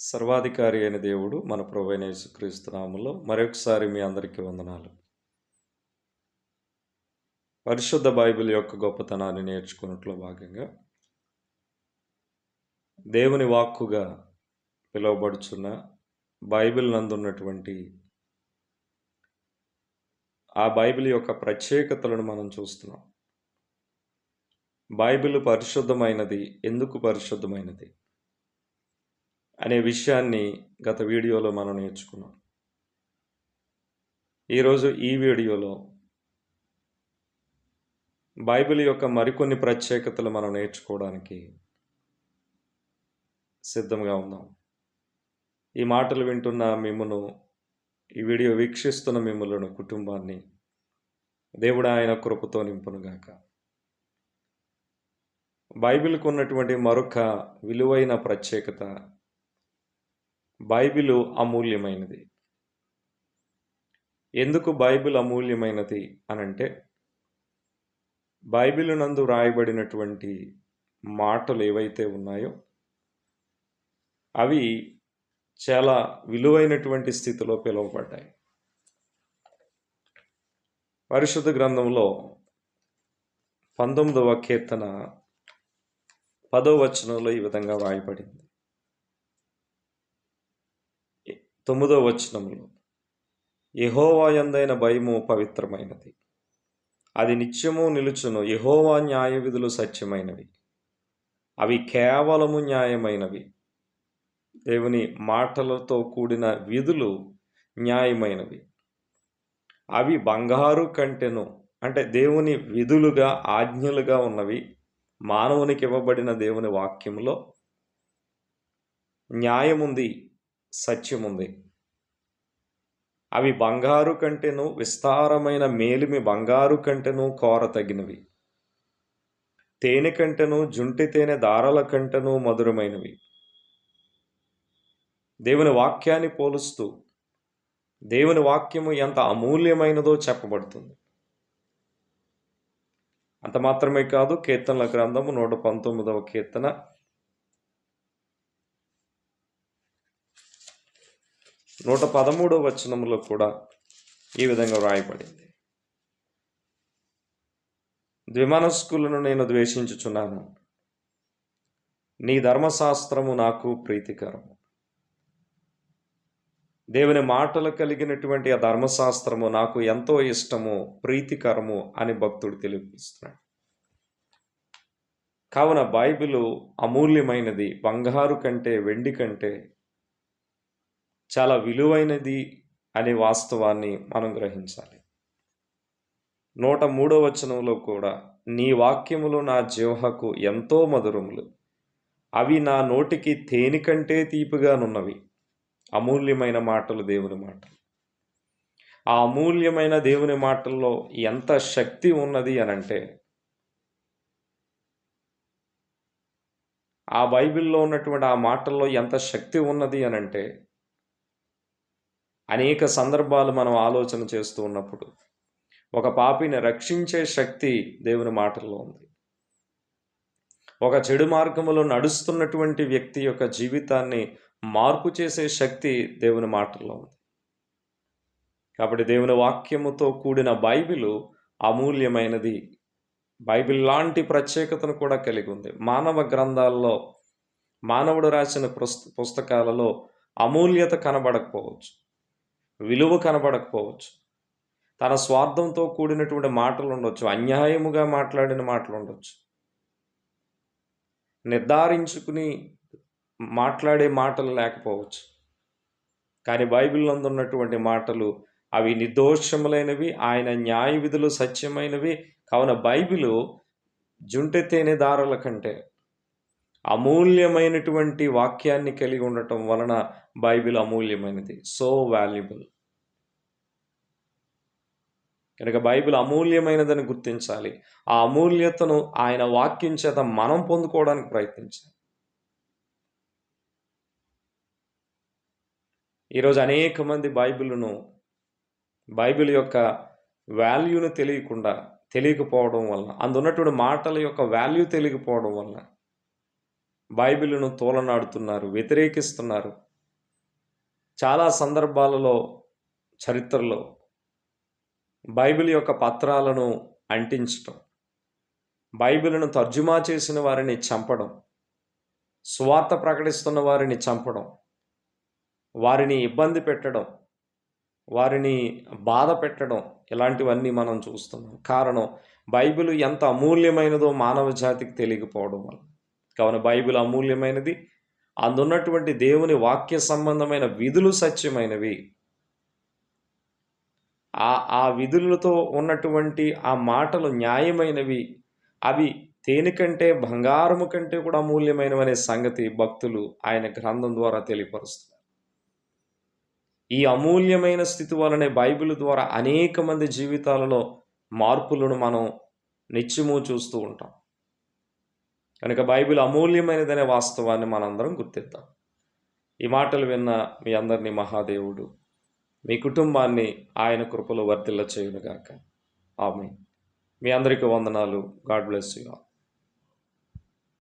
సర్వాధికారి అయిన దేవుడు మన ప్రభువైన యేసుక్రీస్తు నామములో మరొకసారి మీ అందరికీ వందనాలు. పరిశుద్ధ బైబిల్ యొక్క గొప్పతనాన్ని నేర్చుకున్నట్లో భాగంగా దేవుని వాక్కుగా పిలువబడుచున్న బైబిల్ నందున్నటువంటి ఆ బైబిల్ యొక్క ప్రత్యేకతలను మనం చూస్తున్నాం. బైబిల్ పరిశుద్ధమైనది, ఎందుకు పరిశుద్ధమైనది అనే విషయాన్ని గత వీడియోలో మనం నేర్చుకున్నాం. ఈరోజు ఈ వీడియోలో బైబిల్ యొక్క మరికొన్ని ప్రత్యేకతలు మనం నేర్చుకోవడానికి సిద్ధంగా ఉన్నాం. ఈ మాటలు వింటున్న మిమ్మును, ఈ వీడియో వీక్షిస్తున్న మిమ్ములను, కుటుంబాన్ని దేవుడు ఆయన కృపతో నింపునుగాక. బైబిల్కు ఉన్నటువంటి మరొక విలువైన ప్రత్యేకత, బైబిలు అమూల్యమైనది. ఎందుకు బైబిల్ అమూల్యమైనది అనంటే, బైబిల్ నందు రాయబడినటువంటి మాటలు ఏవైతే ఉన్నాయో అవి చాలా విలువైనటువంటి స్థితిలో పిలువబడ్డాయి. పరిశుద్ధ గ్రంథంలో 19వ కీర్తన 10వ వచనంలో ఈ విధంగా రాయబడింది. 9వ వచనంలో, యెహోవా యందైన భయము పవిత్రమైనది, అది నిత్యము నిలుచును. యెహోవా న్యాయ విధులు సత్యమైనవి, అవి కేవలము న్యాయమైనవి. దేవుని మాటలతో కూడిన విధులు న్యాయమైనవి. అవి బంగారు కంటెను, అంటే దేవుని విధులుగా, ఆజ్ఞలుగా ఉన్నవి. మానవునికి ఇవ్వబడిన దేవుని వాక్యంలో న్యాయముంది, సత్యముంది. అవి బంగారు కంటెను, విస్తారమైన మేలిమి బంగారు కంటెను కోరతగినవి. తేనె కంటెను, జుంటి తేనె దారాల కంటెను మధురమైనవి. దేవుని వాక్యాన్ని పోలుస్తూ దేవుని వాక్యము ఎంత అమూల్యమైనదో చెప్పబడుతుంది. అంత మాత్రమే కాదు, కీర్తనల గ్రంథము 119వ కీర్తన 113వ వచనంలో కూడా ఈ విధంగా వ్రాయబడింది. ద్విమనస్కులను నేను ద్వేషించుచున్నాను, నీ ధర్మశాస్త్రము నాకు ప్రీతికరము. దేవుని మాటలు కలిగినటువంటి ఆ ధర్మశాస్త్రము నాకు ఎంతో ఇష్టము, ప్రీతికరము అని భక్తుడు తెలియజేస్తున్నాడు. కావున బైబిలు అమూల్యమైనది, బంగారు కంటే, వెండి కంటే చాలా విలువైనది అనే వాస్తవాన్ని మనం గ్రహించాలి. 103వ వచనంలో కూడా, నీ వాక్యములు నా జిహ్వకు ఎంతో మధురములు, అవి నా నోటికి తేనె కంటే తీపిగానున్నవి. అమూల్యమైన మాటలు దేవుని మాటలు. ఆ అమూల్యమైన దేవుని మాటల్లో ఎంత శక్తి ఉన్నది అనంటే, ఆ బైబిల్లో ఉన్నటువంటి ఆ మాటల్లో ఎంత శక్తి ఉన్నది అనంటే, అనేక సందర్భాలు మనం ఆలోచన చేస్తూ ఉన్నప్పుడు ఒక పాపిని రక్షించే శక్తి దేవుని మాటల్లో ఉంది. ఒక చెడు మార్గములో నడుస్తున్నటువంటి వ్యక్తి యొక్క జీవితాన్ని మార్పు చేసే శక్తి దేవుని మాటల్లో ఉంది. కాబట్టి దేవుని వాక్యముతో కూడిన బైబిలు అమూల్యమైనది. బైబిల్ లాంటి ప్రత్యేకతను కూడా కలిగి ఉంది. మానవ గ్రంథాల్లో, మానవుడు రాసిన పుస్తకాలలో అమూల్యత కనబడకపోవచ్చు, విలువ కనబడకపోవచ్చు, తన స్వార్థంతో కూడినటువంటి మాటలు ఉండొచ్చు, అన్యాయముగా మాట్లాడిన మాటలు ఉండొచ్చు, నిర్ధారించుకుని మాట్లాడే మాటలు లేకపోవచ్చు. కానీ బైబిల్ నందు ఉన్నటువంటి మాటలు అవి నిర్దోషములైనవి, ఆయన న్యాయ విధులు సత్యమైనవి. కావున బైబిలు జుంటె తేనె దారాల కంటే అమూల్యమైనటువంటి వాక్యాన్ని కలిగి ఉండటం వలన బైబిల్ అమూల్యమైనది. So valuable. కనుక బైబిల్ అమూల్యమైనదని గుర్తించాలి. ఆ అమూల్యతను ఆయన వాక్యం చేత మనం పొందుకోవడానికి ప్రయత్నించాలి. ఈరోజు అనేక మంది బైబిల్ యొక్క వాల్యూను తెలియకపోవడం వలన, అందున్నటువంటి మాటల యొక్క వాల్యూ తెలియకపోవడం వలన బైబిల్ను తోలనాడుతున్నారు, వ్యతిరేకిస్తున్నారు. చాలా సందర్భాలలో చరిత్రలో బైబిల్ యొక్క పత్రాలను అంటించటం, బైబిల్ను తర్జుమా చేసిన వారిని చంపడం, సువార్త ప్రకటిస్తున్న వారిని చంపడం, వారిని ఇబ్బంది పెట్టడం, వారిని బాధ పెట్టడం, ఇలాంటివన్నీ మనం చూస్తున్నాం. కారణం, బైబిల్ ఎంత అమూల్యమైనదో మానవ జాతికి తెలియకపోవడం వల్ల. కావున బైబిల్ అమూల్యమైనది, అందున్నటువంటి దేవుని వాక్య సంబంధమైన విధులు సత్యమైనవి. ఆ విధులతో ఉన్నటువంటి ఆ మాటలు న్యాయమైనవి, అవి తేనె కంటే బంగారము కంటే కూడా అమూల్యమైనవనే సంగతి భక్తులు ఆయన గ్రంథం ద్వారా తెలియపరుస్తున్నారు. ఈ అమూల్యమైన స్థితి వలనే బైబిల్ ద్వారా అనేక మంది జీవితాలలో మార్పులను మనం నిత్యము చూస్తూ ఉంటాం. కనుక బైబిల్ అమూల్యమైనదనే వాస్తవాన్ని మనందరం గుర్తిద్దాం. ఈ మాటలు విన్న మీ అందరినీ మహాదేవుడు మీ కుటుంబాన్ని ఆయన కృపలో వర్ధిల్ల చేయునుగాక. ఆమేన్. మీ అందరికీ వందనాలు. God bless you all.